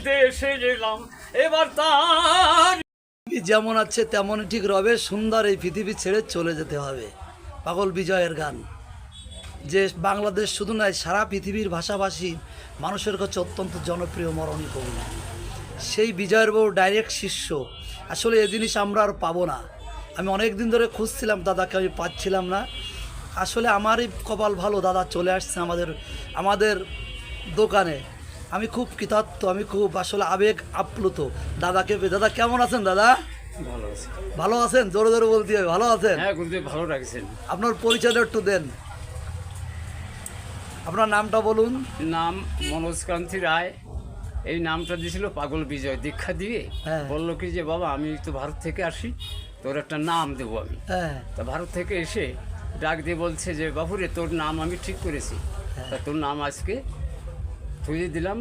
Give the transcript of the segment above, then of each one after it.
দেশে গেলাম এবার তার যেমন আছে তেমনই ঠিক রবে, সুন্দর এই পৃথিবী ছেড়ে চলে যেতে হবে। পাগল বিজয়ের গান, যে বাংলাদেশ শুধু নয় সারা পৃথিবীর ভাষাভাষী মানুষের কাছে অত্যন্ত জনপ্রিয় মরণী কবি। সেই বিজয়ের বউ ডাইরেক্ট শিষ্য। আসলে এই জিনিস আমরা আর পাবো না। আমি অনেক দিন ধরে খুঁজছিলাম দাদাকে, আমি পাচ্ছিলাম না। আসলে আমারই কপাল ভালো, দাদা চলে আসছে আমাদের দোকানে। আমি খুব কৃতার্থ, আমি খুব আসলে আবেগ আপ্লুত দাদাকে পেয়ে। দাদা কেমন আছেন দাদা? ভালো আছে। ভালো আছেন? জোরে জোরে বলতে হবে, ভালো আছেন? হ্যাঁ গুরুদেব ভালো রাখছেন। আপনার পরিচয়টা একটু দেন, আপনার নামটা বলুন। নাম মনোজকান্তি রায়। এই নামটা দিয়েছিল পাগল বিজয়, দীক্ষা দিয়ে হ্যাঁ। বললো কি যে বাবা আমি তো ভারত থেকে আসি, তোর একটা নাম দেবো আমি। হ্যাঁ তা ভারত থেকে এসে ডাক দিয়ে বলছে যে বাবুরে তোর নাম আমি ঠিক করেছি, তা তোর নাম আজকে ধুয়ে দিলাম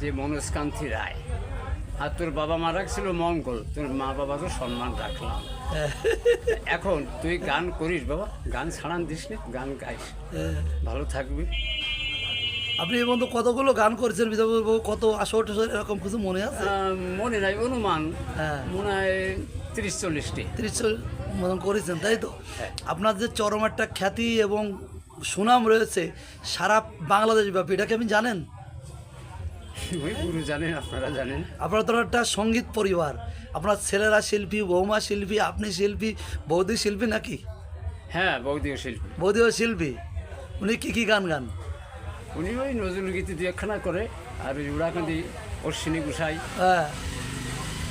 যে মনোজকান্তি রায়। আর তোর বাবা মা রাখছিল মঙ্গল, তোর মা বাবাকে সম্মান রাখলাম। এখন তুই গান করিস বাবা, গান ছাড়ান দিস না, গান গাইস, ভালো থাকবি। আপনি এই বন্ধু কতগুলো গান করেছেন বিজয়বাবু? কত 80 এরকম কিছু মনে আছে? মনে নাই, অনুমান হ্যাঁ মনে হয় 30-40টি। 30 মতন করেছেন, তাই তো? হ্যাঁ। আপনার যে চরম একটা খ্যাতি এবং সুনাম রয়েছে সারা বাংলাদেশ ব্যাপী, এটা কি আপনি জানেন? ওই গুরু জানেন, আপনারা জানেন। আপনার তো একটা সঙ্গীত পরিবার, আপনার ছেলেরা শিল্পী, বৌমা শিল্পী, আপনি শিল্পী, বৌদি শিল্পী নাকি? হ্যাঁ বৌদিও শিল্পী। বৌদিও শিল্পী। উনি কি গান গান? উনি ওই নজরুল গীতি দু একখানা করে, আর ওই উড়াকান্দি অশ্বিনী গোসাই হ্যাঁ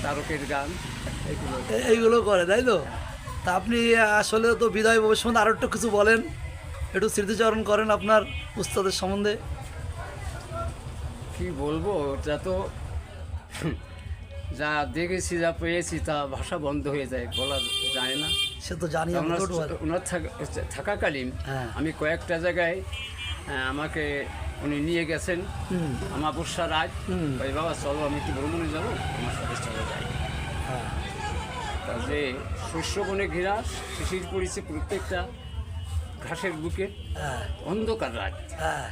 তারকের গান এগুলো। এইগুলো করে, তাই তো? তা আপনি আসলে তো বিদায় বাবুর সম্বন্ধে আরও একটু কিছু বলেন, একটু স্মৃতিচারণ করেন আপনার উস্তাদের সম্বন্ধে। কি বলবো, ওটা তো যা দেখেছি যা পেয়েছি তা ভাষা বন্ধ হয়ে যায়, বলা যায় না। সে তো জানি আমি তো একটু- ওনার থাকাকালীন হ্যাঁ। আমি কয়েকটা জায়গায় আমাকে উনি নিয়ে গেছেন। হুম, আমাবস্যা রাত, হুম। ওই বাবা চলো আমি একটু ভ্রমণে যাবো, আমার সাথে চলে যাই। হ্যাঁ তা যে শস্য বনে ঘেরা, শিশির পড়েছে প্রত্যেকটা ঘাসের বুকে, হ্যাঁ অন্ধকার রাত। হ্যাঁ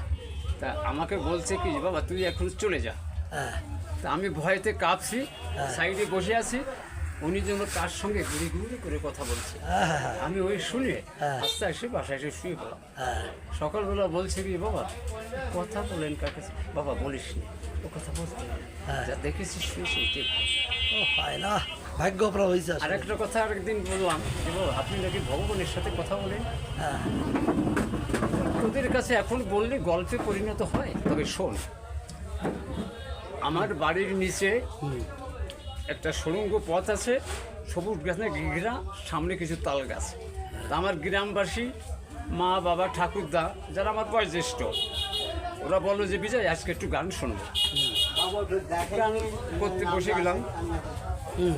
তা আমাকে বলছে কি যে বাবা তুই এখন চলে যা। হ্যাঁ তা আমি ভয়েতে কাঁপছি, সাইডে বসে আছি। উনি যেন কার সঙ্গে ঘুরে ঘুরে করে কথা বলছে, হ্যাঁ আমি ওই শুনে হ্যাঁ। আস্তে এসে বাসায় এসে শুয়ে পড়লাম। হ্যাঁ সকালবেলা বলছে কি বাবা কথা বলেন কার কাছে? বাবা বলিস নি, ও কথা বলতে না। হ্যাঁ। যা দেখেছি শুয়েছি ঠিক। ও হয় না, ভাগ্য আপনার হয়েছে আর আসলে। একটা কথা আরেকদিন বললাম যে বাবা আপনি নাকি ভগবানের সাথে কথা বলেন, হ্যাঁ তোদের কাছে এখন বললে গল্পে পরিণত হয়। তবে শোন, আমার বাড়ির নিচে হুম, একটা সুড়ঙ্গ পথ আছে, সবুজ গাছে ঘেরা, সামনে কিছু তাল গাছ। তা আমার গ্রামবাসী, মা বাবা ঠাকুরদা যারা আমার বয়োজ্যেষ্ঠ, ওরা বললো যে বিজয় আজকে একটু গান শুনবো। গান করতে বসে গেলাম, হুম,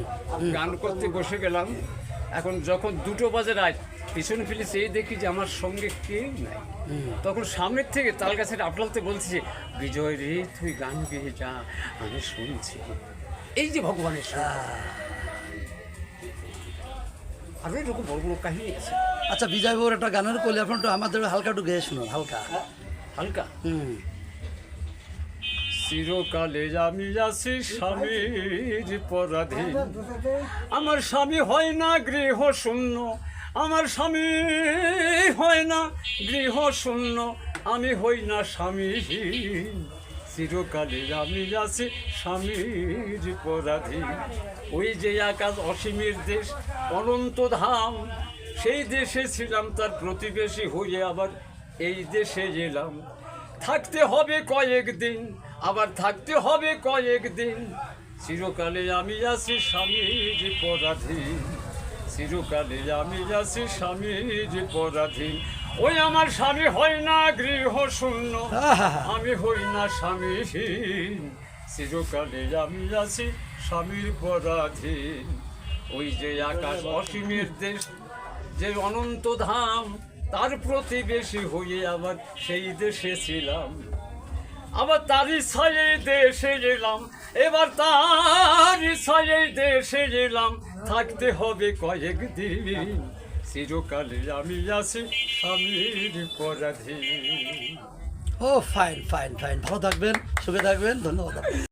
গান করতে বসে গেলাম। এখন যখন 2টো বাজে রাত, পিছনে ফিরে চেয়ে দেখি যে আমার সঙ্গে কেউ নাই। তখন সামনের থেকে তাল গাছের আপলাতে বলছে বিজয় রে তুই গান গেয়ে যা, আমি শুনছি। এই যে ভগবানের সঙ্গে আরো এরকম বড় বড় কাহিনী আছে। আচ্ছা বিজয় বাবুর একটা গানের কলি আপনার একটু আমাদের হালকা একটু গেয়ে শুনুন, হালকা। হালকা। হুম, চিরকালে আমি আছি স্বামীর পরাধীন, আমার স্বামী হয় না গৃহ শূন্য, আমার স্বামী হয় না গৃহ শূন্য, আমি হই না স্বামীহীন। চিরকালে আমি আছি স্বামীর পরাধীন। ওই যে আকাশ অসীমের দেশ অনন্ত ধাম, সেই দেশে ছিলাম তার প্রতিবেশী হয়ে আবার এই দেশে এলাম। থাকতে হবে কয়েকদিন, আবার থাকতে হবে কয়েকদিন, চিরকালে আমি আছি স্বামীর পরাধীন, চিরকালে আমি আছি স্বামীর পরাধীন। ওই আমার স্বামী হয় না গৃহ শূন্য, আমি হই না স্বামীহীন, চিরকালে আমি আছি স্বামীর পরাধীন। ওই যে আকাশ অসীমের দেশ, যে অনন্ত ধাম, তার প্রতিবেশী হয়ে আবার সেই দেশে ছিলাম। আবার তারই ছায়ে দেশে এলাম, এবার তারই ছায়ে দেশে এলাম। থাকতে হবে কয়েকদিন, চিরকালে আমি আছি স্বামীর পরাধীন। ও ফাইন ফাইন ফাইন, ভালো থাকবেন, সুখে থাকবেন, ধন্যবাদ।